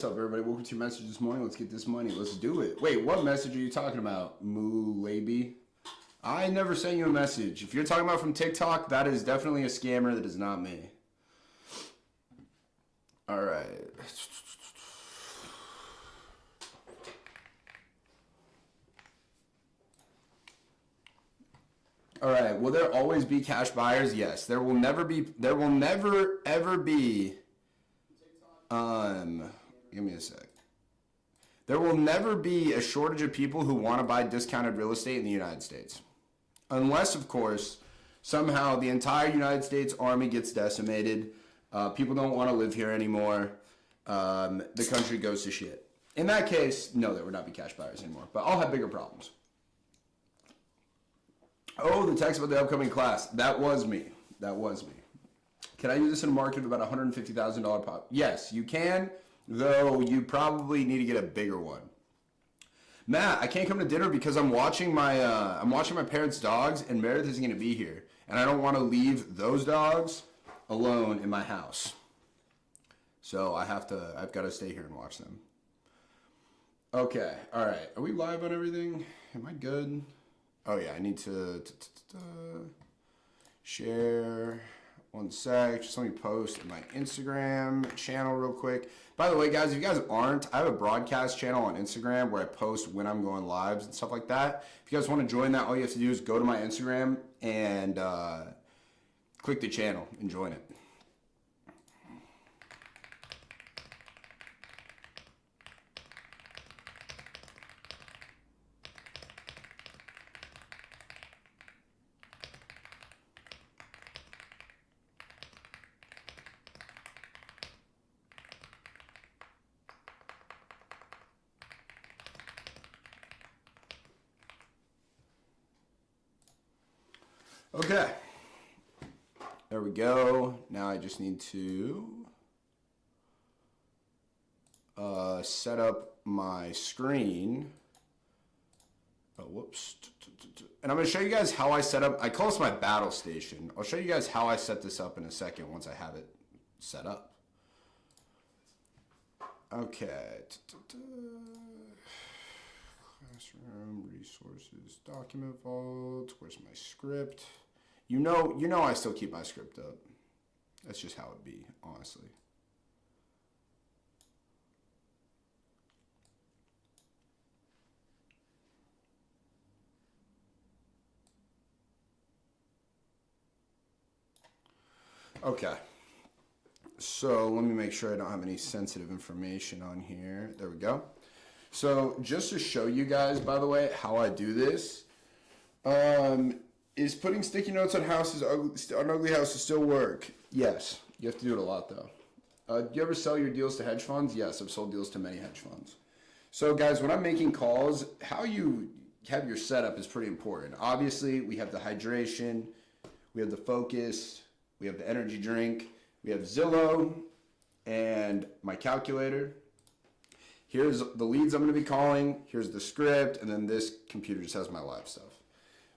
What's up, everybody? Welcome to your message this morning. Let's get this money. Let's do it. Wait, what message are you talking about, Moo Laby? I never sent you a message. If you're talking about from TikTok, that is definitely a scammer. That is not me. All right. All right. Will there always be cash buyers? Yes. There will never ever be. Give me a sec. There will never be a shortage of people who want to buy discounted real estate in the United States. Unless, of course, somehow the entire United States Army gets decimated. People don't want to live here anymore. The country goes to shit. In that case, no, there would not be cash buyers anymore. But I'll have bigger problems. Oh, the text about the upcoming class. That was me. That was me. Can I use this in a market of about $150,000 pop? Yes, you can, though you probably need to get a bigger one. Matt, I can't come to dinner because I'm watching my parents' dogs, and Meredith isn't going to be here, and I don't want to leave those dogs alone in my house. So I've got to stay here and watch them. Okay, all right. Are we live on everything? Am I good? Oh yeah, I need to share. One sec, just let me post in my Instagram channel real quick. By the way, guys, if you guys aren't, I have a broadcast channel on Instagram where I post when I'm going lives and stuff like that. If you guys want to join that, all you have to do is go to my Instagram and click the channel and join it. Okay, there we go. Now I just need to set up my screen. Oh, whoops. And I'm going to show you guys how I set up. I call this my battle station. I'll show you guys how I set this up in a second once I have it set up. Okay. Classroom, resources, document vault. Where's my script? You know I still keep my script up. That's just how it be, honestly. Okay. So let me make sure I don't have any sensitive information on here. There we go. So just to show you guys, by the way, how I do this, is putting sticky notes on houses, on ugly houses still work? Yes. You have to do it a lot, though. Do you ever sell your deals to hedge funds? Yes, I've sold deals to many hedge funds. So, guys, when I'm making calls, how you have your setup is pretty important. Obviously, we have the hydration, we have the focus, we have the energy drink, we have Zillow, and my calculator. Here's the leads I'm going to be calling, here's the script, and then this computer just has my live stuff.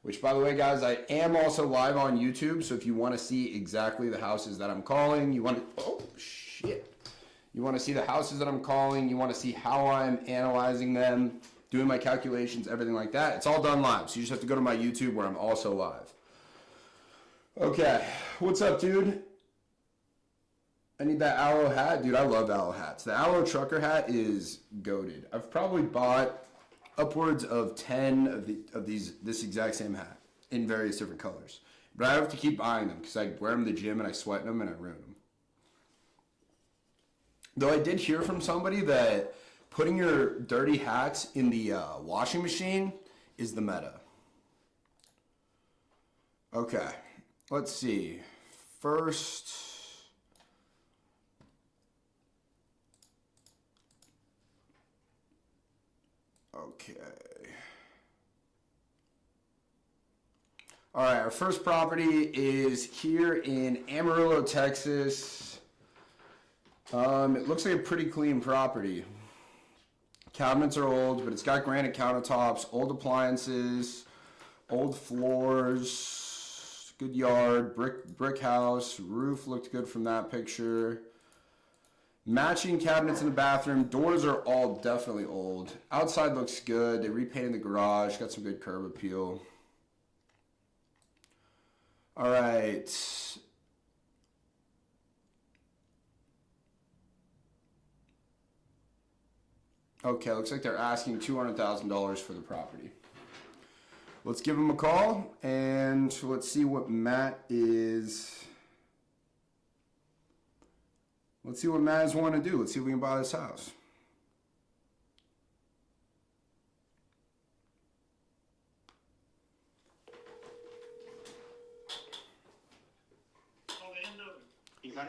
Which, by the way, guys, I am also live on YouTube, so if you want to see exactly the houses that I'm calling, you want to see the houses that I'm calling, you want to see how I'm analyzing them, doing my calculations, everything like that, it's all done live. So you just have to go to my YouTube where I'm also live. Okay, what's up, dude? I need that aloe hat. Dude, I love aloe hats. The aloe trucker hat is goated. I've probably bought upwards of 10 of this exact same hat in various different colors. But I have to keep buying them because I wear them to the gym and I sweat in them and I ruin them. Though I did hear from somebody that putting your dirty hats in the washing machine is the meta. Okay, let's see. First... Okay. All right, our first property is here in Amarillo, Texas. It looks like a pretty clean property. Cabinets are old, but it's got granite countertops, old appliances, old floors, good yard, brick house, roof looked good from that picture. Matching cabinets in the bathroom. Doors are all definitely old. Outside looks good. They repainted the garage. Got some good curb appeal. All right. Okay, looks like they're asking $200,000 for the property. Let's give them a call and let's see what Matt is. Let's see what Matt is wanting to do. Let's see if we can buy this house.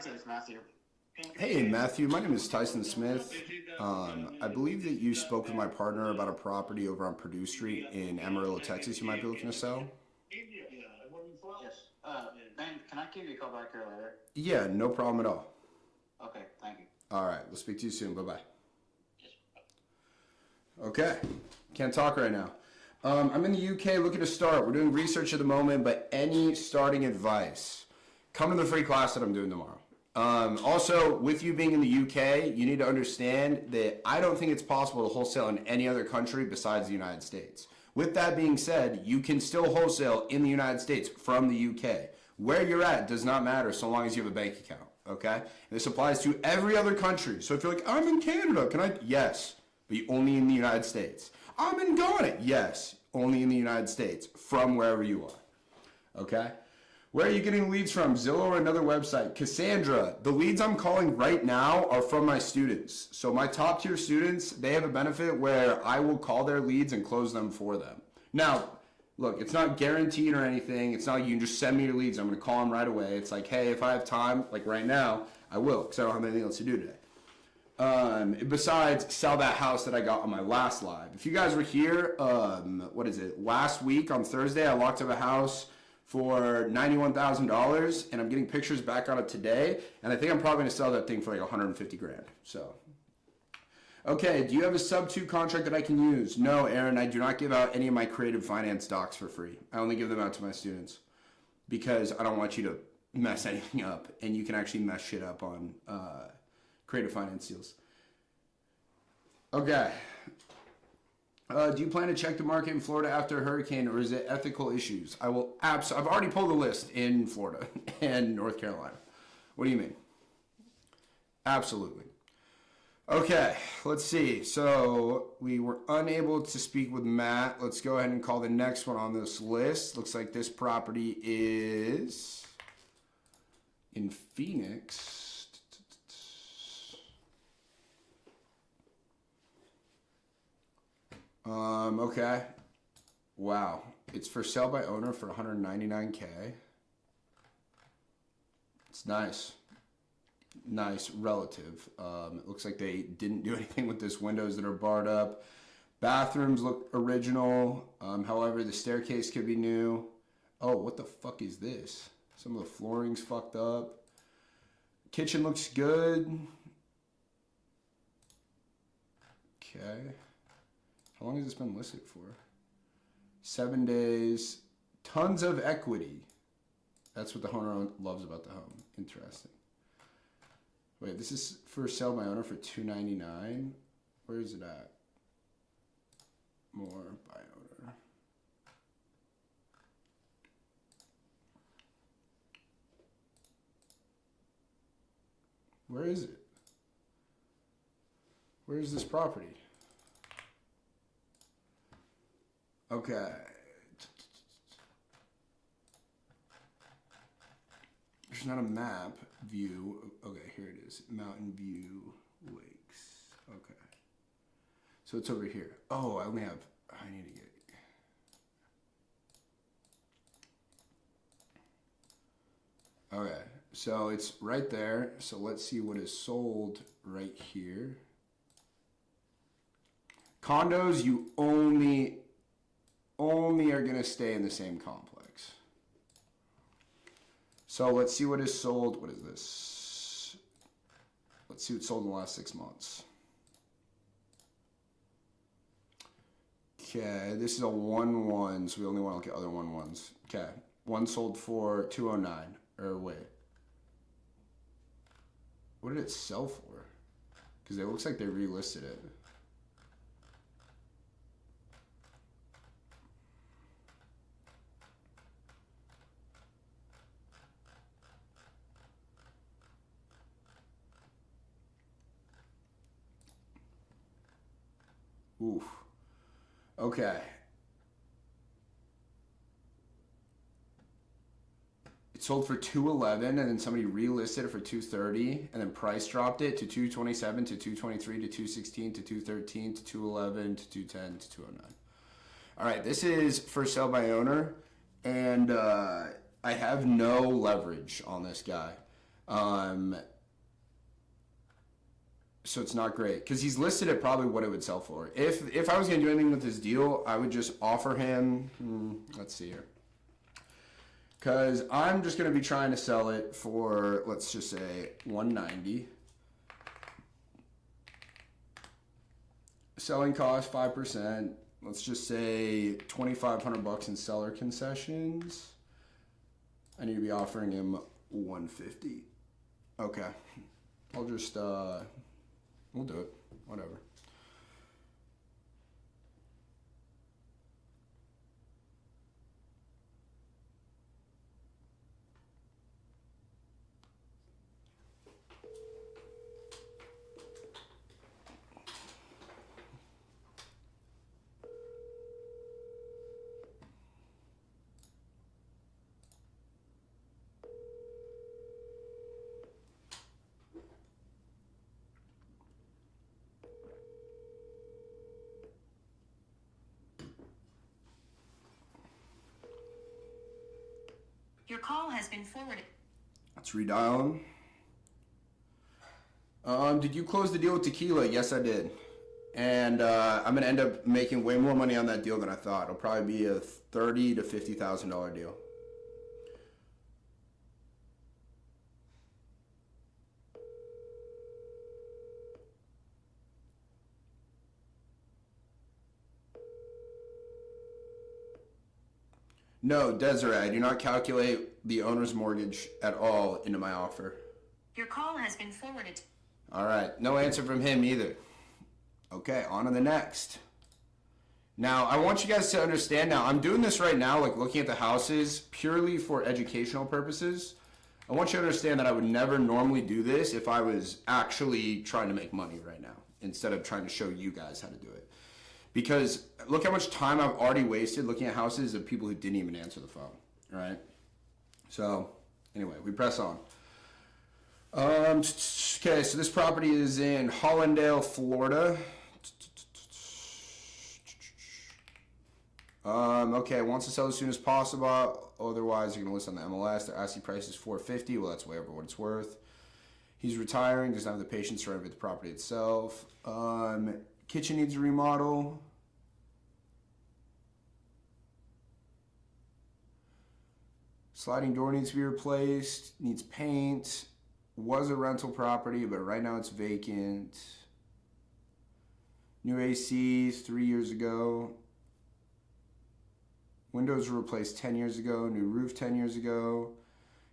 It's Matthew. Hey Matthew, my name is Tyson Smith. I believe that you spoke with my partner about a property over on Purdue Street in Amarillo, Texas you might be looking to sell. Yes. Ben, can I give you a call back here later? Yeah, no problem at all. Okay, thank you. All right, we'll speak to you soon. Bye-bye. Okay, can't talk right now. I'm in the UK looking to start. We're doing research at the moment, but any starting advice, come to the free class that I'm doing tomorrow. Also, with you being in the UK, you need to understand that I don't think it's possible to wholesale in any other country besides the United States. With that being said, you can still wholesale in the United States from the UK. Where you're at does not matter so long as you have a bank account, okay? And this applies to every other country. So if you're like, I'm in Canada, can I? Yes, but only in the United States. I'm in Ghana. Yes, only in the United States from wherever you are, okay? Where are you getting leads from? Zillow or another website? Cassandra, the leads I'm calling right now are from my students. So my top tier students, they have a benefit where I will call their leads and close them for them. Now, look, it's not guaranteed or anything. It's not like you can just send me your leads. I'm going to call them right away. It's like, hey, if I have time, like right now, I will because I don't have anything else to do today. Besides sell that house that I got on my last live. If you guys were here, last week on Thursday, I locked up a house for $91,000 and I'm getting pictures back on it today. And I think I'm probably gonna sell that thing for like 150 grand. So, okay, do you have a sub 2 contract that I can use? No, Aaron, I do not give out any of my creative finance docs for free. I only give them out to my students because I don't want you to mess anything up and you can actually mess shit up on creative finance deals. Okay. Do you plan to check the market in Florida after a hurricane, or is it ethical issues? I will I've already pulled a list in Florida and North Carolina. What do you mean? Absolutely. Okay, let's see. So we were unable to speak with Matt. Let's go ahead and call the next one on this list. Looks like this property is in Phoenix. Okay. Wow. It's for sale by owner for $199K. It's nice. Nice relative. It looks like they didn't do anything with this. Windows that are barred up. Bathrooms look original. However, the staircase could be new. Oh, what the fuck is this? Some of the flooring's fucked up. Kitchen looks good. Okay. How long has this been listed for? 7 days. Tons of equity. That's what the owner loves about the home. Interesting. Wait, this is for sale by owner for $299. Where is it at? More by owner. Where is it? Where is this property? Okay. There's not a map view. Okay, here it is. Mountain View Lakes. Okay. So it's over here. Oh, I need to get. Okay, so it's right there. So let's see what is sold right here. Condos, you only are going to stay in the same complex. So let's see what is sold. What is this? Let's see what's sold in the last 6 months. Okay, this is a 1-1, so we only want to look at other 1-1s. Okay, one sold for $209. Or wait. What did it sell for? because it looks like they relisted it. Oof. Okay. It sold for $211, and then somebody relisted it for $230, and then price dropped it to $227 to $223 to $216 to $213 to $211 to $210 to $209. All right, this is for sale by owner, and I have no leverage on this guy. So it's not great because he's listed at probably what it would sell for. If I was going to do anything with this deal, I would just offer him, let's see here. Because I'm just going to be trying to sell it for, let's just say, $190. Selling cost 5%. Let's just say $2,500 in seller concessions. I need to be offering him $150. Okay. I'll just we'll do it. Whatever. Your call has been forwarded. Let's redial him. Did you close the deal with Tequila? Yes, I did. And I'm going to end up making way more money on that deal than I thought. It'll probably be a $30,000 to $50,000 deal. No, Desiree, I do not calculate the owner's mortgage at all into my offer. Your call has been forwarded. All right, no answer from him either. Okay, on to the next. Now, I want you guys to understand now, I'm doing this right now, like looking at the houses purely for educational purposes. I want you to understand that I would never normally do this if I was actually trying to make money right now, instead of trying to show you guys how to do it. Because look how much time I've already wasted looking at houses of people who didn't even answer the phone, right? So, anyway, we press on. Okay, so this property is in Hollandale, Florida. Okay, wants to sell as soon as possible. Otherwise, you're going to list on the MLS. Their asking price is $450. Well, that's way over what it's worth. He's retiring. Doesn't have the patience to renovate the property itself. Kitchen needs a remodel. Sliding door needs to be replaced. Needs paint. Was a rental property, but right now it's vacant. New AC 3 years ago. Windows were replaced 10 years ago. New roof 10 years ago.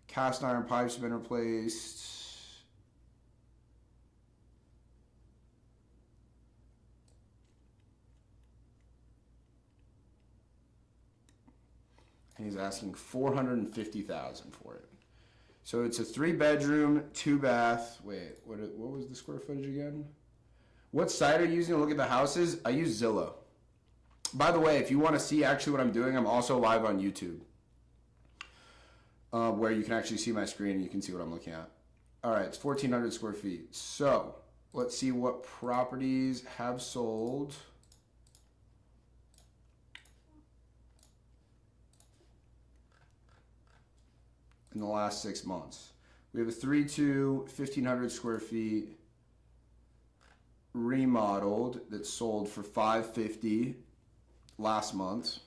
Cast iron pipes have been replaced. And he's asking $450,000 for it. So it's a 3-bedroom, 2-bath. Wait, what was the square footage again? What site are you using to look at the houses? I use Zillow. By the way, if you want to see actually what I'm doing, I'm also live on YouTube, where you can actually see my screen and you can see what I'm looking at. All right, it's 1,400 square feet. So let's see what properties have sold. In the last 6 months. We have a 3-2, 1,500 square feet remodeled that sold for $550 last month.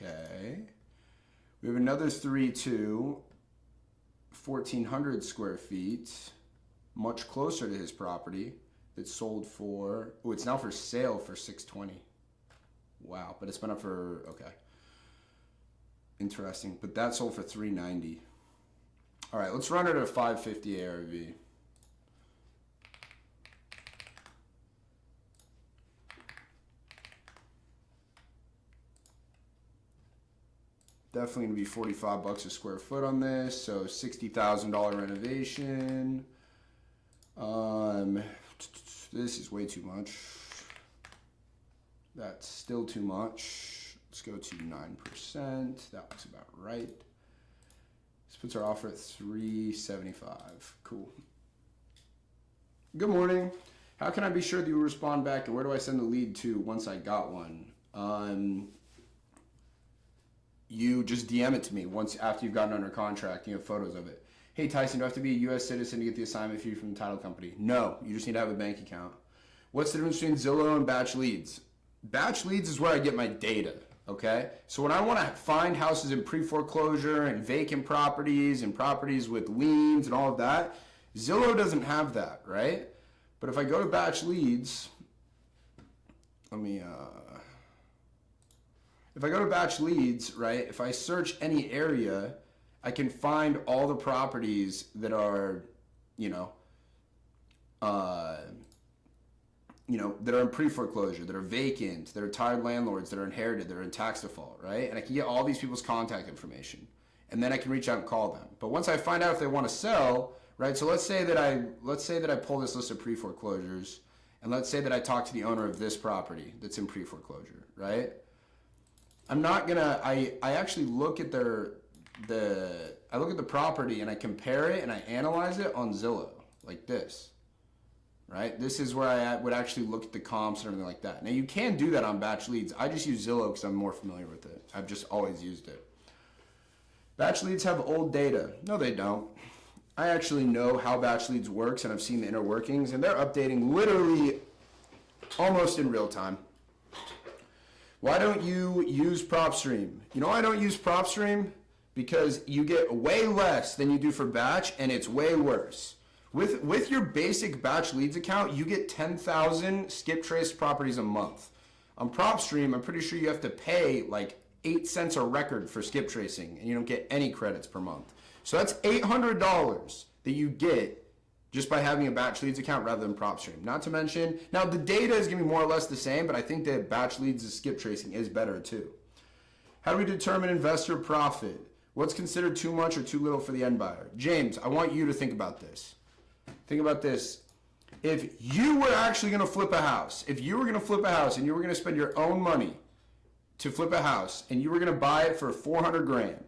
Okay. We have another 3-2, 1,400 square feet, much closer to his property, that sold for, oh, it's now for sale for $620. Wow, but it's been up for, okay. Interesting, but that sold for $390. All right, let's run it at a $550 ARV. Definitely gonna be $45 a square foot on this, so $60,000 renovation. This is way too much. That's still too much. Let's go to 9%. That looks about right. This puts our offer at $375. Cool. Good morning. How can I be sure that you will respond back, and where do I send the lead to once I got one? You just DM it to me once after you've gotten under contract. You have photos of it. Hey Tyson, do I have to be a U.S. citizen to get the assignment fee from the title company? No, you just need to have a bank account. What's the difference between Zillow and Batch Leads? Batch Leads is where I get my data, okay? So when I want to find houses in pre-foreclosure and vacant properties and properties with liens and all of that, Zillow doesn't have that, right? But if I go to Batch Leads, if I go to Batch Leads, right, if I search any area, I can find all the properties that are, that are in pre-foreclosure, that are vacant, that are tired landlords, that are inherited, that are in tax default, right? And I can get all these people's contact information, and then I can reach out and call them. But once I find out if they want to sell, right? So let's say that I pull this list of pre-foreclosures, and let's say that I talk to the owner of this property that's in pre-foreclosure, right? I'm not gonna. I actually look at I look at the property and I compare it and I analyze it on Zillow like this, right? This is where I would actually look at the comps and everything like that. Now you can do that on Batch Leads. I just use Zillow because I'm more familiar with it. I've just always used it. Batch Leads have old data. No, they don't. I actually know how Batch Leads works and I've seen the inner workings, and they're updating literally almost in real time. Why don't you use PropStream? You know why I don't use PropStream? Because you get way less than you do for Batch, and it's way worse. With your basic Batch Leads account, you get 10,000 skip traced properties a month. On PropStream, I'm pretty sure you have to pay like 8 cents a record for skip tracing, and you don't get any credits per month. So that's $800 that you get just by having a Batch Leads account rather than PropStream. Not to mention, now the data is going to be more or less the same, but I think that Batch Leads' skip tracing is better too. How do we determine investor profit? What's considered too much or too little for the end buyer? James, I want you to think about this. Think about this. If you were actually going to flip a house, and you were going to spend your own money to flip a house, and you were going to buy it for $400,000,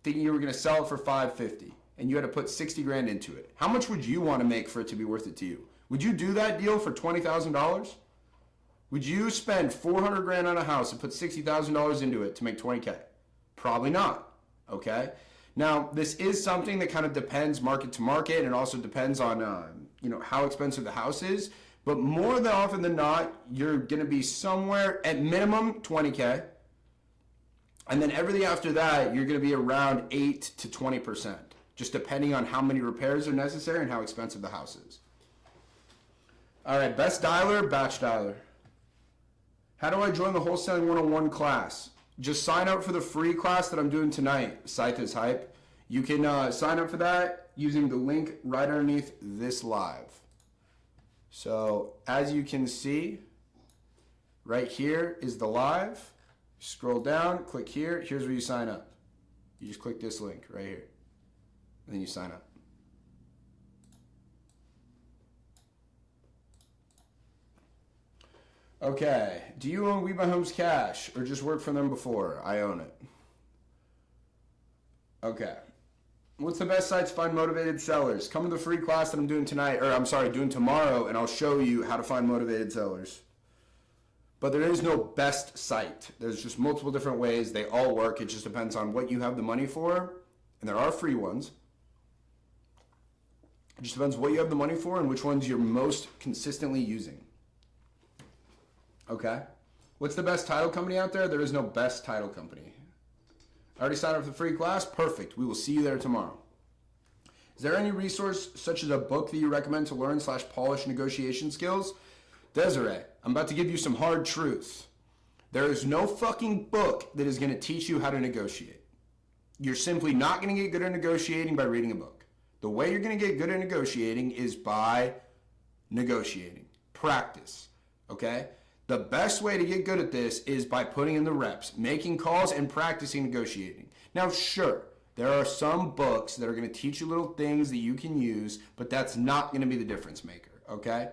thinking you were going to sell it for $550,000, and you had to put $60,000 into it, how much would you want to make for it to be worth it to you? Would you do that deal for $20,000? Would you spend $400,000 on a house and put $60,000 into it to make $20,000? Probably not. Okay. Now, this is something that kind of depends market to market, and it also depends on how expensive the house is. But more than often than not, you're going to be somewhere at minimum $20,000, and then everything after that, you're going to be around 8 to 20%, just depending on how many repairs are necessary and how expensive the house is. All right, best dialer, Batch dialer. How do I join the Wholesaling 101 class? Just sign up for the free class that I'm doing tonight, Scythe is Hype. You can sign up for that using the link right underneath this live. So as you can see, right here is the live. Scroll down, click here. Here's where you sign up. You just click this link right here, and then you sign up. Okay, do you own We Buy Homes Cash or just work for them before? I own it. Okay. What's the best site to find motivated sellers? Come to the free class that I'm doing tonight, doing tomorrow, and I'll show you how to find motivated sellers. But there is no best site. There's just multiple different ways. They all work. It just depends on what you have the money for, and there are free ones. It just depends what you have the money for and which ones you're most consistently using. Okay. What's the best title company out there? There is no best title company. Already signed up for the free class? Perfect. We will see you there tomorrow. Is there any resource such as a book that you recommend to learn / polish negotiation skills? Desiree, I'm about to give you some hard truth. There is no fucking book that is going to teach you how to negotiate. You're simply not going to get good at negotiating by reading a book. The way you're going to get good at negotiating is by negotiating. Practice. Okay? The best way to get good at this is by putting in the reps, making calls and practicing negotiating. Now, sure, there are some books that are going to teach you little things that you can use, but that's not going to be the difference maker, okay?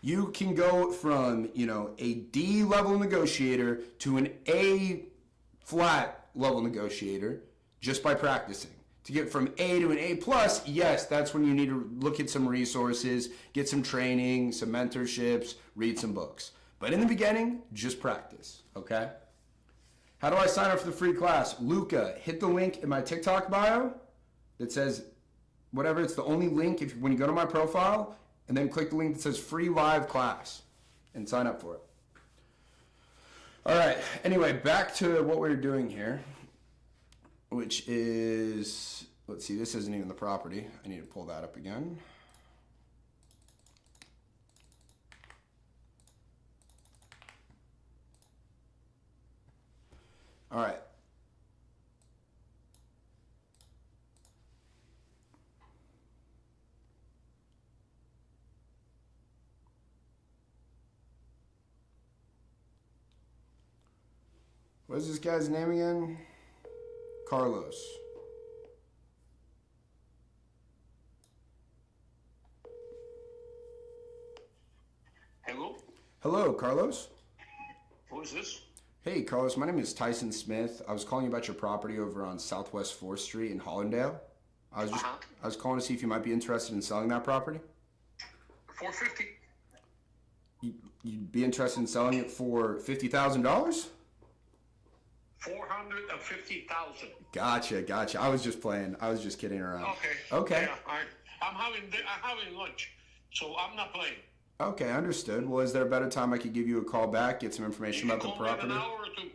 You can go from, a D level negotiator to an A flat level negotiator just by practicing. To get from A to an A plus, yes, that's when you need to look at some resources, get some training, some mentorships, read some books. But in the beginning, just practice, okay? How do I sign up for the free class? Luca, hit the link in my TikTok bio that says whatever. It's the only link when you go to my profile, and then click the link that says free live class and sign up for it. All right. Anyway, back to what we're doing here, which is, let's see, this isn't even the property. I need to pull that up again. All right. What is this guy's name again? Carlos. Hello? Hello, Carlos. Who is this? Hey, Carlos, my name is Tyson Smith. I was calling you about your property over on Southwest 4th Street in Hollandale. I was calling to see if you might be interested in selling that property. 450. You'd be interested in selling it for $50,000? 450,000. Gotcha. I was just playing. I was just kidding around. Okay. Yeah, I'm having lunch, so I'm not playing. Okay, understood. Well, is there a better time I could give you a call back, get some information about the property? In an hour or two.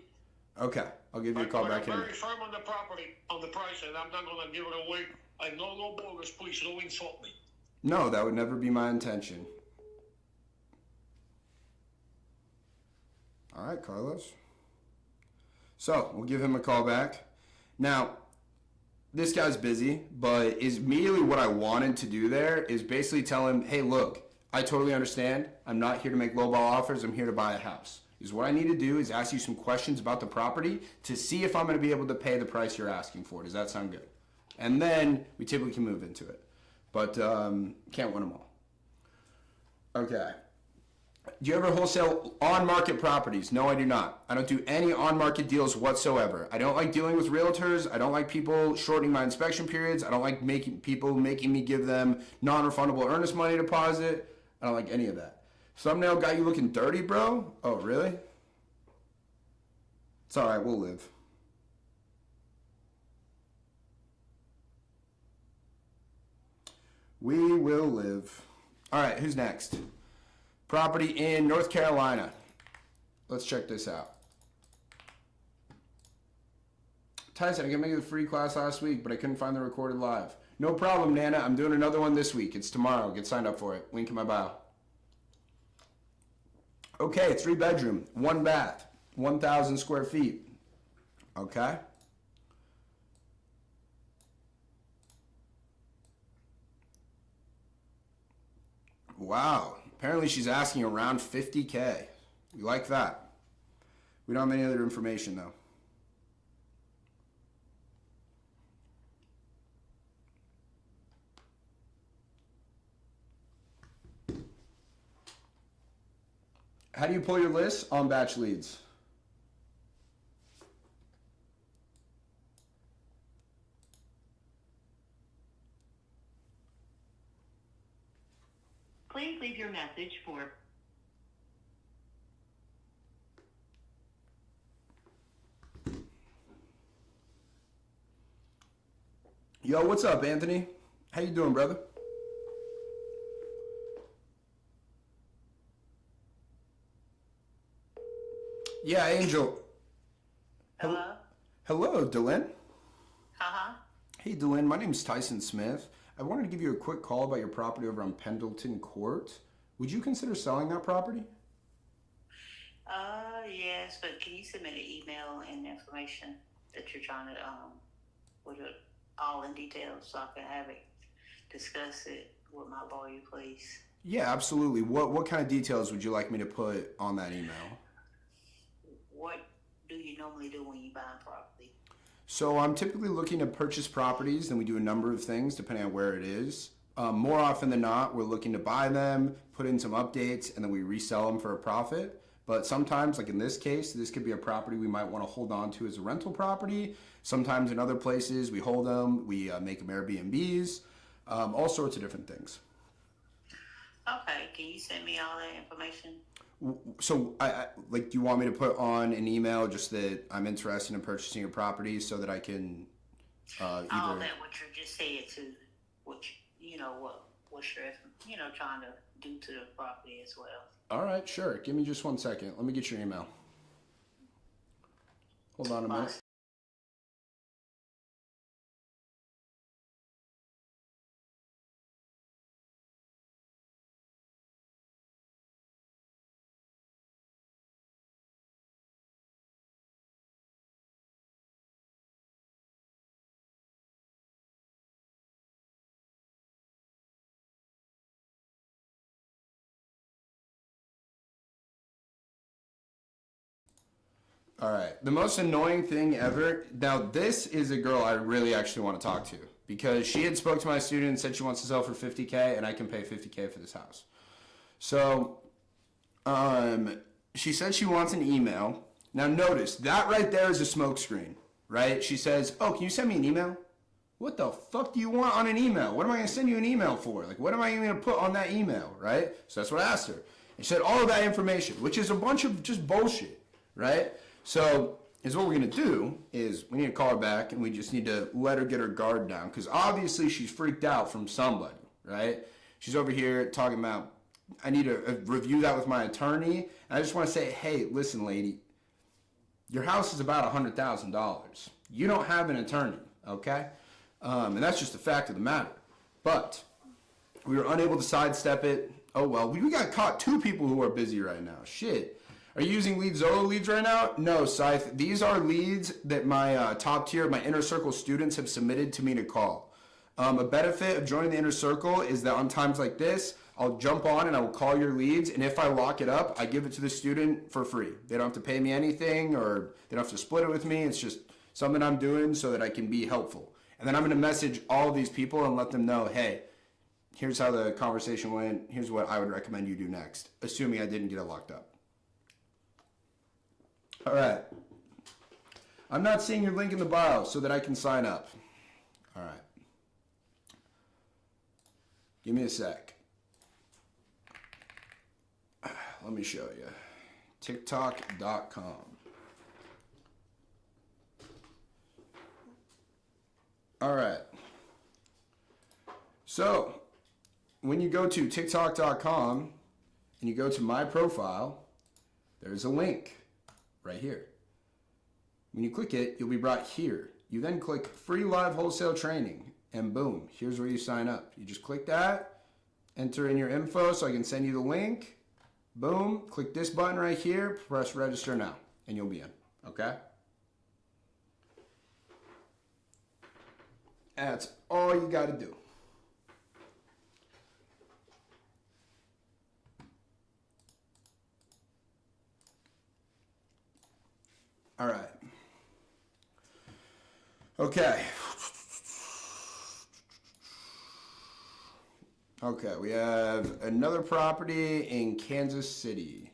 Okay, I'll give you a call back in. I'm very firm on the property, on the price, and I'm not going to give it away. I know no bogus. Please don't insult me. No, that would never be my intention. All right, Carlos. So we'll give him a call back. Now, this guy's busy, but is immediately what I wanted to do there is basically tell him, hey, look, I totally understand. I'm not here to make lowball offers. I'm here to buy a house. Is what I need to do is ask you some questions about the property to see if I'm going to be able to pay the price you're asking for. Does that sound good? And then we typically can move into it. But can't win them all. Okay. Do you ever wholesale on-market properties? No, I do not. I don't do any on-market deals whatsoever. I don't like dealing with realtors. I don't like people shortening my inspection periods. I don't like making me give them non-refundable earnest money deposit. I don't like any of that. Thumbnail got you looking dirty, bro? Oh, really? It's all right. We'll live. We will live. All right, who's next? Property in North Carolina. Let's check this out. Tyson, I can make a free class last week, but I couldn't find the recorded live. No problem, Nana. I'm doing another one this week. It's tomorrow. Get signed up for it. Link in my bio. Okay, 3-bedroom, 1 bath, 1,000 square feet. Okay. Wow. Apparently she's asking around $50K. We like that. We don't have any other information though. How do you pull your lists? On batch leads. Please leave your message for Yo, what's up, Anthony? How you doing, brother? Yeah, Angel. Hello? Hello, Dylan. Uh-huh. Hey, Dylan. My name's Tyson Smith. I wanted to give you a quick call about your property over on Pendleton Court. Would you consider selling that property? Yes, but can you send me the email and information that you're trying to, with it all in detail so I can have it, discuss it with my lawyer, please? Yeah, absolutely. What kind of details would you like me to put on that email? What do you normally do when you buy property? So I'm typically looking to purchase properties, and we do a number of things depending on where it is. More often than not, we're looking to buy them, put in some updates, and then we resell them for a profit. But sometimes, like in this case, this could be a property we might want to hold on to as a rental property. Sometimes in other places, we hold them, we make them Airbnbs, all sorts of different things. Okay, can you send me all that information? So, I like, do you want me to put on an email just that I'm interested in purchasing your property so that I can All either? that what you just said to, what you're, trying to do to the property as well. All right, sure. Give me just 1 second. Let me get your email. Hold on a minute. All right. The most annoying thing ever. Now, this is a girl I really actually want to talk to because she had spoke to my student and said she wants to sell for 50K and I can pay 50K for this house. So, she said she wants an email. Now, notice that right there is a smoke screen, right? She says, "Oh, can you send me an email?" What the fuck do you want on an email? What am I going to send you an email for? Like, what am I even going to put on that email, right? So that's what I asked her. And she said all of that information, which is a bunch of just bullshit, right? So is what we're going to do is we need to call her back and we just need to let her get her guard down because obviously she's freaked out from somebody, right? She's over here talking about, I need to review that with my attorney. And I just want to say, hey, listen, lady, your house is about $100,000. You don't have an attorney, okay? And that's just a fact of the matter. But we were unable to sidestep it. Oh, well, we got caught 2 people who are busy right now. Shit. Are you using LeadZolo Leads right now? No, Scythe. These are leads that my top tier, my inner circle students have submitted to me to call. A benefit of joining the inner circle is that on times like this, I'll jump on and I will call your leads. And if I lock it up, I give it to the student for free. They don't have to pay me anything or they don't have to split it with me. It's just something I'm doing so that I can be helpful. And then I'm going to message all of these people and let them know, hey, here's how the conversation went. Here's what I would recommend you do next, assuming I didn't get it locked up. All right. I'm not seeing your link in the bio so that I can sign up. All right. Give me a sec. Let me show you. TikTok.com. All right. So, when you go to TikTok.com and you go to my profile, there's a link right here. When you click it, you'll be brought here. You then click free live wholesale training and boom, here's where you sign up. You just click that, enter in your info so I can send you the link. Boom, click this button right here, press register now, and you'll be in, okay? That's all you gotta do. All right. Okay. Okay, we have another property in Kansas City.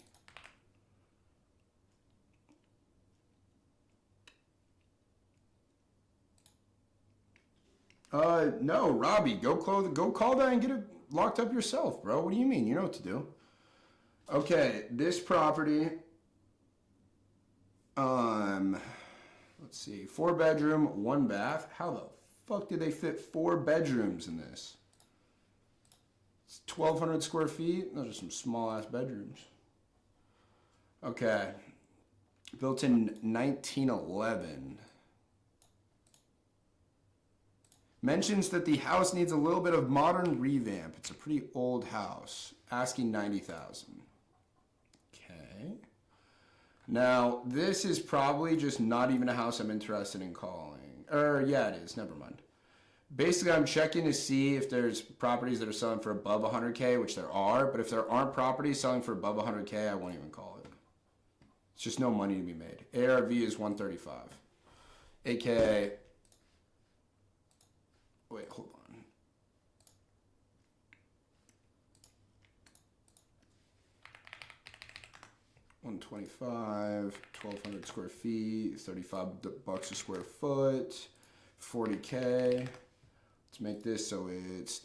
No, Robbie, go call that and get it locked up yourself, bro. What do you mean? You know what to do. Okay, this property, let's see, 4 bedroom, 1 bath. How the fuck did they fit 4 bedrooms in this? It's 1,200 square feet. Those are some small ass bedrooms. Okay, built in 1911. Mentions that the house needs a little bit of modern revamp. It's a pretty old house. Asking $90,000. Okay. Now, this is probably just not even a house I'm interested in calling. Yeah, it is. Never mind. Basically, I'm checking to see if there's properties that are selling for above 100K, which there are. But if there aren't properties selling for above 100K, I won't even call it. It's just no money to be made. ARV is 135. AKA, wait, hold on. 125, 1,200 square feet, $35 a square foot, 40K. Let's make this so it's,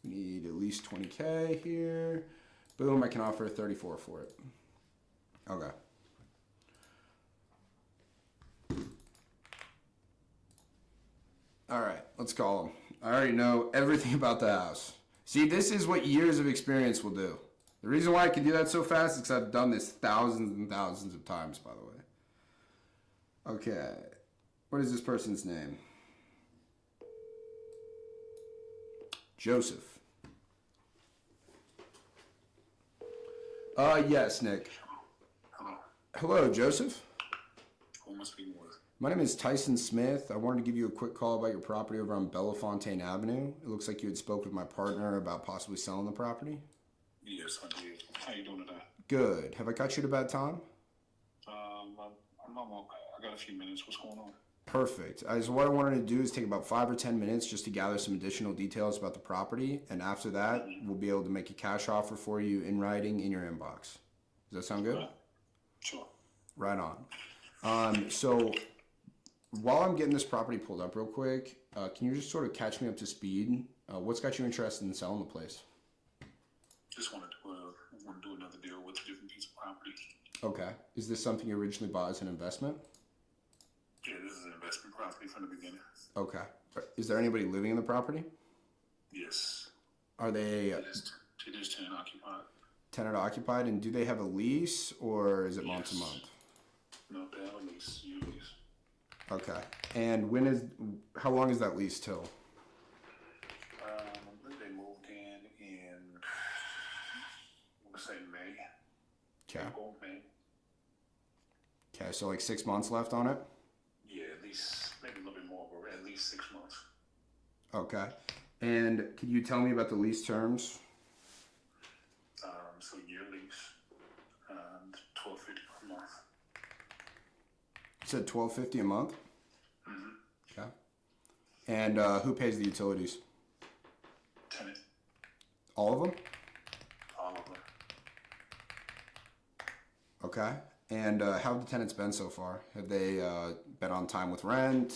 we need at least 20K here. Boom, I can offer 34 for it. Okay. All right, let's call him. I already know everything about the house. See, this is what years of experience will do. The reason why I can do that so fast is because I've done this thousands and thousands of times, by the way. Okay. What is this person's name? Joseph. Yes, Nick. Hello. Hello, Joseph. Who am I speaking with? My name is Tyson Smith. I wanted to give you a quick call about your property over on Bellefontaine Avenue. It looks like you had spoke with my partner about possibly selling the property. Yes, I did. How you doing today? Good. Have I caught you at a bad time? I got a few minutes. What's going on? Perfect. So what I wanted to do is take about 5 or 10 minutes just to gather some additional details about the property, and after that, we'll be able to make a cash offer for you in writing in your inbox. Does that sound good? Sure. Right on. So while I'm getting this property pulled up real quick, can you just sort of catch me up to speed? What's got you interested in selling the place? Just wanted to do another deal with a different piece of property. Okay. Is this something you originally bought as an investment? Yeah, this is an investment property from the beginning. Okay. Is there anybody living in the property? Yes. Are they It is tenant occupied. tenant occupied, and do they have a lease or is it month to month? No, they have a lease. You lease. Okay. And how long is that lease till? I believe they moved in I want to say May. Okay. April, May. Okay, so like 6 months left on it? Yeah, at least, maybe a little bit more, but at least 6 months. Okay. And could you tell me about the lease terms? So year lease, and $12.50 per month. You said $12.50 a month? Mm-hmm. Okay. And who pays the utilities? Tenant, All of them? all of them. Okay. And how have the tenants been so far? Have they been on time with rent?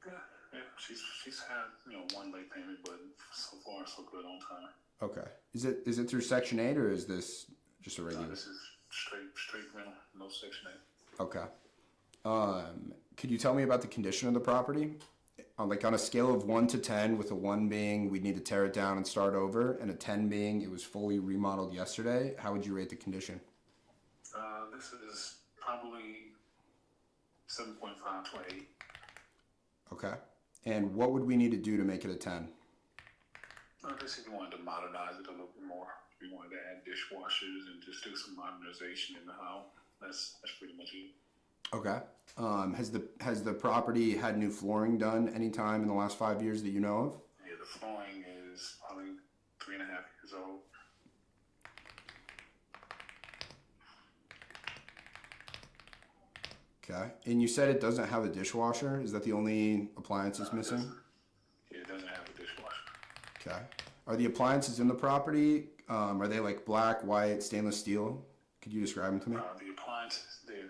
Yeah, she's had one late payment, but so far so good on time. Okay. Is it through Section 8 or is this just a regular? This is straight rental, no Section 8. Okay. Could you tell me about the condition of the property? On a scale of 1 to 10, with a 1 being we'd need to tear it down and start over, and a 10 being it was fully remodeled yesterday, how would you rate the condition? This is probably 7.5 to 8. Okay. And what would we need to do to make it a 10? If you wanted to modernize it a little bit more, if you wanted to add dishwashers and just do some modernization in the house, that's pretty much it. Okay. Has the property had new flooring done any time in the last 5 years that you know of? Yeah, the flooring is probably 3.5 years old. Okay. And you said it doesn't have a dishwasher. Is that the only appliance it's missing? It doesn't have a dishwasher. Okay. Are the appliances in the property, are they like black, white, stainless steel? Could you describe them to me? The appliances there,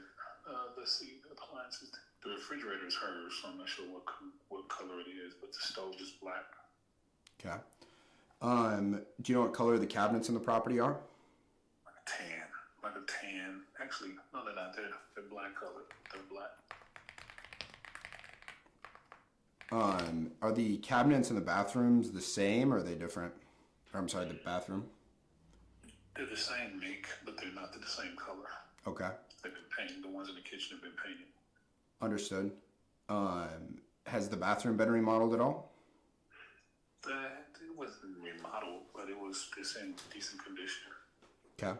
let's see, the appliances, the refrigerator is hers, so I'm not sure what color it is, but the stove is black. Okay. Do you know what color the cabinets in the property are? Like a tan. Actually, no, they're not. They're black colored. They're black. Are the cabinets in the bathrooms the same or are they different? Or, I'm sorry, the bathroom? They're the same make, but they're not the same color. Okay. They've been painted. The ones in the kitchen have been painted. Understood. Has the bathroom been remodeled at all? It wasn't remodeled, but it's in decent condition. Okay.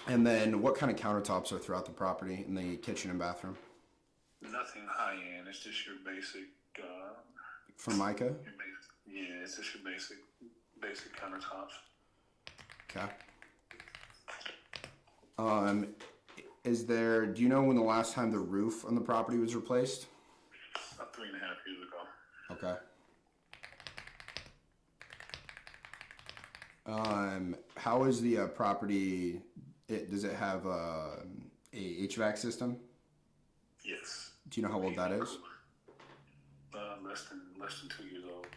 And then what kind of countertops are throughout the property in the kitchen and bathroom? Nothing high end. It's just your basic from Micah? Yeah, it's just your basic countertops. Okay. Do you know when the last time the roof on the property was replaced? About 3.5 years ago. Okay. How is the property? Does it have a HVAC system? Yes. Do you know how old that is? Less than 2 years old.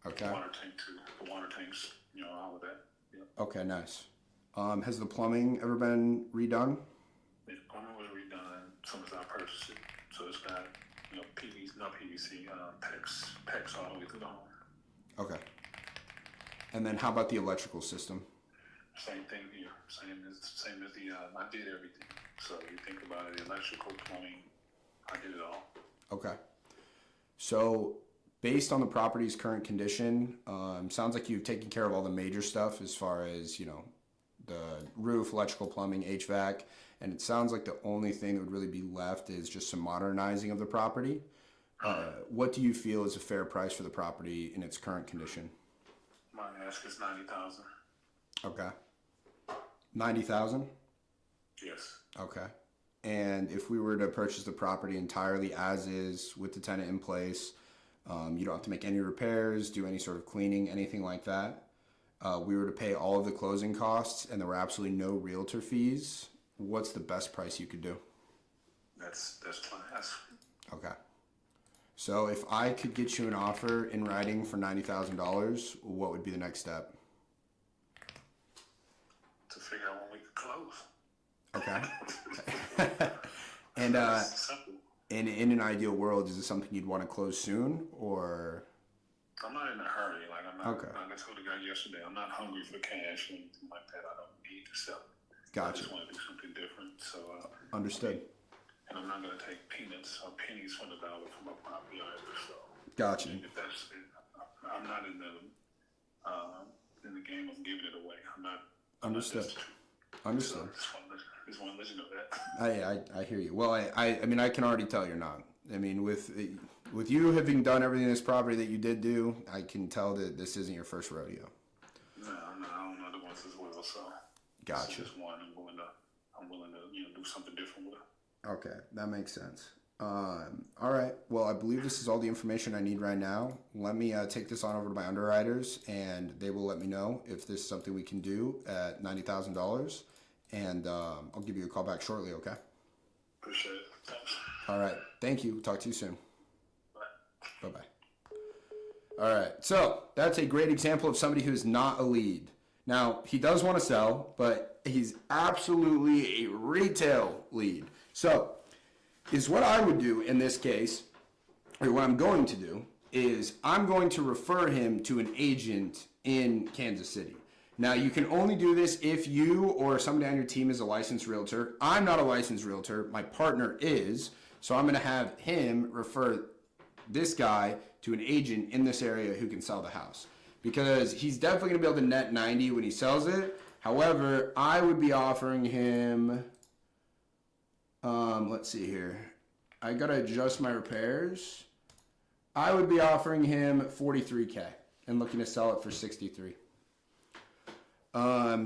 Okay. The water tank too. The water tanks, all of that. Yep. Okay, nice. Has the plumbing ever been redone? The plumbing was redone as soon as I purchased it. So it's got, PVC, PEX all the way through the home. Okay. And then how about the electrical system? Same thing here. Same as the, I did everything. So you think about it, electrical, plumbing, I did it all. Okay. So based on the property's current condition, sounds like you've taken care of all the major stuff as far as, the roof, electrical, plumbing, HVAC, and it sounds like the only thing that would really be left is just some modernizing of the property. What do you feel is a fair price for the property in its current condition? My ask is $90,000. Okay. 90,000? Yes. Okay. And if we were to purchase the property entirely as is with the tenant in place, you don't have to make any repairs, do any sort of cleaning, anything like that. We were to pay all of the closing costs and there were absolutely no realtor fees. What's the best price you could do? That's class. Okay. So if I could get you an offer in writing for $90,000, what would be the next step? To figure out when we could close. Okay. And Simple. in an ideal world, is this something you'd want to close soon, or? I'm not in a hurry. Like I'm not. Okay. Like I told the guy yesterday, I'm not hungry for cash or anything like that. I don't need to sell it. Gotcha. I just want to do something different. So. Understood. And I'm not going to take peanuts or pennies from the dollar from a property either. So. Gotcha. If that's it, I'm not in the game of giving it away. I'm not. Understood. Understood. So just want to let you know that. I hear you. Well, I mean, I can already tell you're not. I mean, with you having done everything in this property that you did do, I can tell that this isn't your first rodeo. No, I don't know the ones as well. So. Gotcha. This is just one I'm willing to do something different with it. Okay, that makes sense. All right. Well, I believe this is all the information I need right now. Let me take this on over to my underwriters, and they will let me know if this is something we can do at $90,000. And I'll give you a call back shortly. Okay. Appreciate it. Thanks. All right. Thank you. Talk to you soon. Bye. Bye-bye. All right. So that's a great example of somebody who's not a lead. Now, he does want to sell, but he's absolutely a retail lead. So is what I would do in this case, or what I'm going to do, is I'm going to refer him to an agent in Kansas City. Now, you can only do this if you or somebody on your team is a licensed realtor. I'm not a licensed realtor. My partner is. So I'm going to have him refer this guy to an agent in this area who can sell the house. Because he's definitely going to be able to net 90 when he sells it. However, I would be offering him, let's see here. I got to adjust my repairs. I would be offering him $43K and looking to sell it for $63.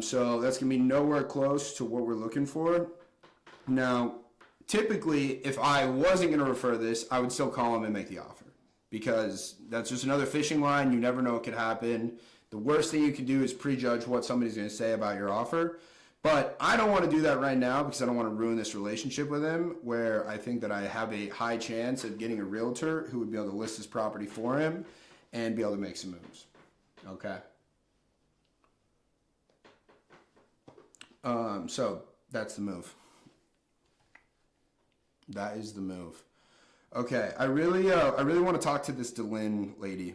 So that's going to be nowhere close to what we're looking for. Now, typically, if I wasn't going to refer this, I would still call him and make the offer. Because that's just another fishing line. You never know what could happen. The worst thing you can do is prejudge what somebody's going to say about your offer. But I don't want to do that right now because I don't want to ruin this relationship with him, where I think that I have a high chance of getting a realtor who would be able to list his property for him and be able to make some moves. Okay? So that's the move. That is the move. Okay, I really want to talk to this DeLynn lady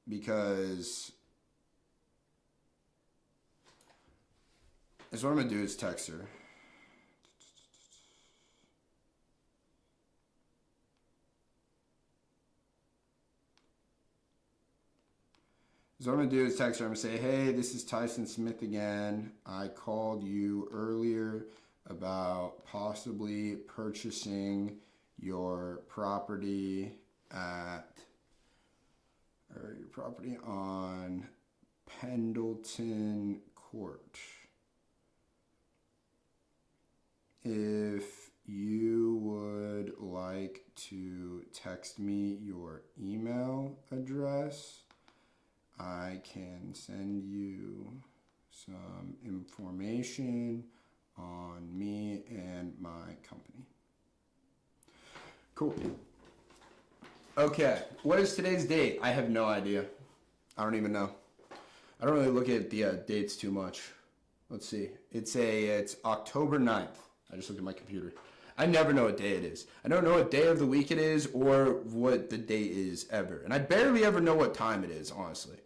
because what I'm gonna do is text her. So what I'm gonna do is text her. I'm gonna say, "Hey, this is Tyson Smith again. I called you earlier about possibly purchasing your property your property on Pendleton Court. If you would like to text me your email address, I can send you some information on me and my company. Cool. Okay, what is today's date? I have no idea. I don't even know. I don't really look at the dates too much. Let's see. It's October 9th. I just looked at my computer. I never know what day it is. I don't know what day of the week it is or what the date is ever. And I barely ever know what time it is, honestly.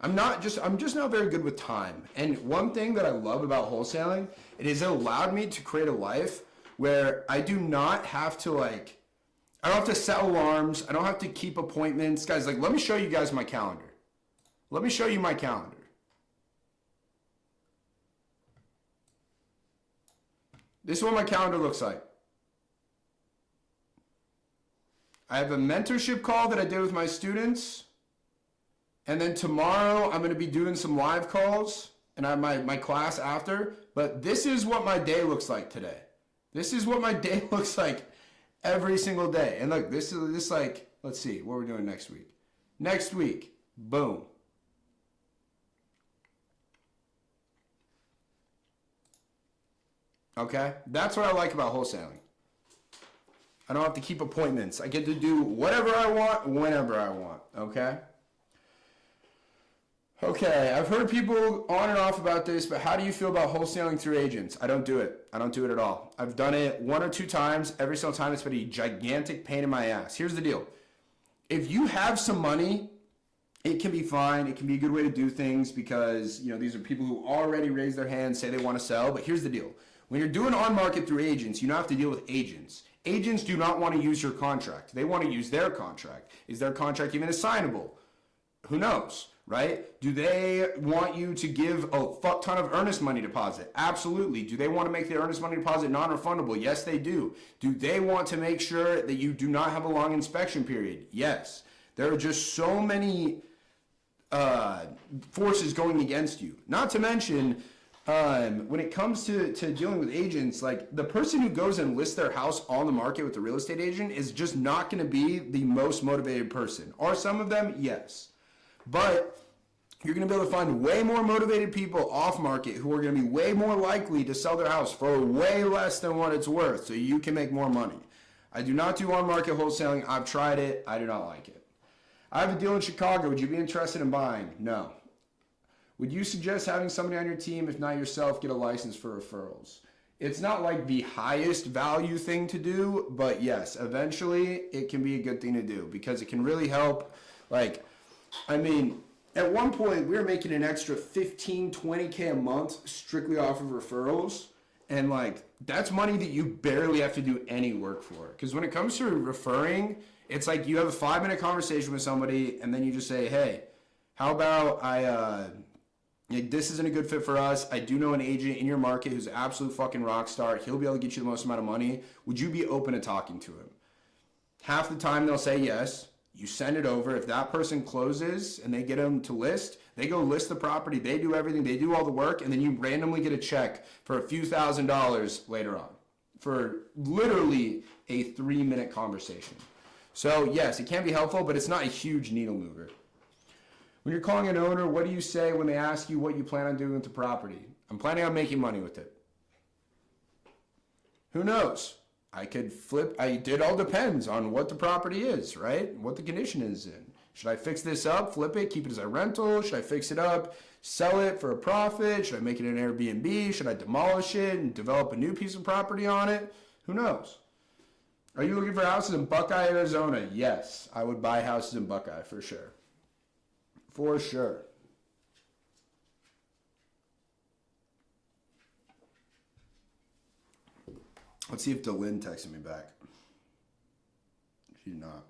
I'm just not very good with time. And one thing that I love about wholesaling, it has allowed me to create a life where I do not have to I don't have to set alarms. I don't have to keep appointments. Guys, let me show you guys my calendar. Let me show you my calendar. This is what my calendar looks like. I have a mentorship call that I did with my students. And then tomorrow I'm going to be doing some live calls. And I have my class after. But this is what my day looks like today. This is what my day looks like every single day. And look, this let's see what we're doing next week. Next week, boom. Okay, that's what I like about wholesaling. I don't have to keep appointments. I get to do whatever I want, whenever I want, okay? Okay, I've heard people on and off about this, but how do you feel about wholesaling through agents? I don't do it. I don't do it at all. I've done it 1 or 2 times. Every single time it's been a gigantic pain in my ass. Here's the deal. If you have some money, it can be fine. It can be a good way to do things because, these are people who already raise their hands, say they want to sell, but here's the deal. When you're doing on market through agents, you don't have to deal with agents. Agents do not want to use your contract. They want to use their contract. Is their contract even assignable? Who knows, right? Do they want you to give a fuck ton of earnest money deposit? Absolutely. Do they want to make the earnest money deposit non-refundable? Yes, they do. Do they want to make sure that you do not have a long inspection period? Yes. There are just so many forces going against you. Not to mention, when it comes to dealing with agents, the person who goes and lists their house on the market with the real estate agent is just not going to be the most motivated person. Are some of them? Yes. But you're going to be able to find way more motivated people off market who are going to be way more likely to sell their house for way less than what it's worth so you can make more money. I do not do on market wholesaling. I've tried it. I do not like it. I have a deal in Chicago. Would you be interested in buying? No. Would you suggest having somebody on your team, if not yourself, get a license for referrals? It's not the highest value thing to do, but yes, eventually it can be a good thing to do because it can really help. At one point we were making an extra 15, 20K a month strictly off of referrals. And that's money that you barely have to do any work for. Because when it comes to referring, it's you have a 5-minute conversation with somebody and then you just say, hey, how about this isn't a good fit for us. I do know an agent in your market who's an absolute fucking rock star. He'll be able to get you the most amount of money. Would you be open to talking to him? Half the time they'll say yes. You send it over. If that person closes and they get them to list, they go list the property. They do everything. They do all the work. And then you randomly get a check for a few $1,000s later on for literally a 3-minute conversation. So yes, it can be helpful, but it's not a huge needle mover. When you're calling an owner, what do you say when they ask you what you plan on doing with the property? I'm planning on making money with it. Who knows? I could flip. It all depends on what the property is, right? What the condition is in. Should I fix this up, flip it, keep it as a rental? Should I fix it up, sell it for a profit? Should I make it an Airbnb? Should I demolish it and develop a new piece of property on it? Who knows? Are you looking for houses in Buckeye, Arizona? Yes, I would buy houses in Buckeye for sure. For sure. Let's see if Delynn texted me back. She did not.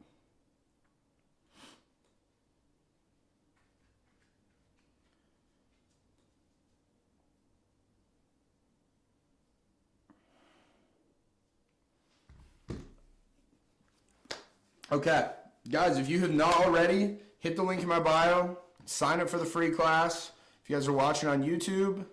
Okay, guys, if you have not already, hit the link in my bio, sign up for the free class. If you guys are watching on YouTube,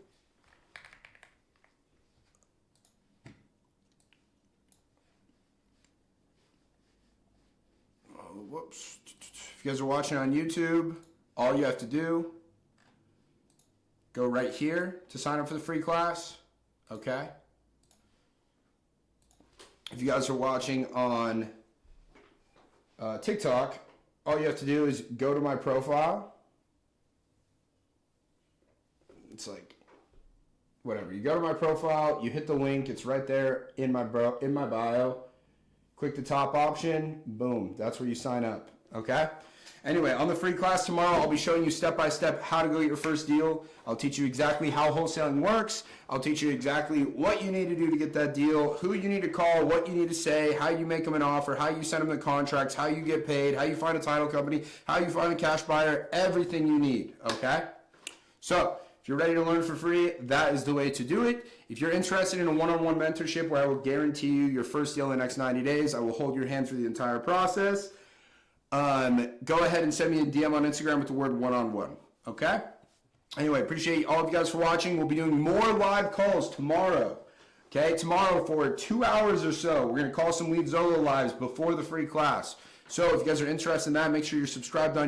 whoops. If you guys are watching on YouTube, all you have to do, go right here to sign up for the free class, okay? If you guys are watching on TikTok, all you have to do is go to my profile. It's like, whatever. You go to my profile, you hit the link, it's right there in my bio. Click the top option, boom, that's where you sign up, okay? Anyway, on the free class tomorrow, I'll be showing you step-by-step how to go get your first deal. I'll teach you exactly how wholesaling works. I'll teach you exactly what you need to do to get that deal, who you need to call, what you need to say, how you make them an offer, how you send them the contracts, how you get paid, how you find a title company, how you find a cash buyer, everything you need, okay? So, if you're ready to learn for free, that is the way to do it. If you're interested in a one-on-one mentorship where I will guarantee you your first deal in the next 90 days, I will hold your hand through the entire process. Go ahead and send me a DM on Instagram with the word one-on-one, okay? Anyway, appreciate all of you guys for watching. We'll be doing more live calls tomorrow, okay? Tomorrow for 2 hours or so, we're going to call some LeadZolo lives before the free class. So if you guys are interested in that, make sure you're subscribed on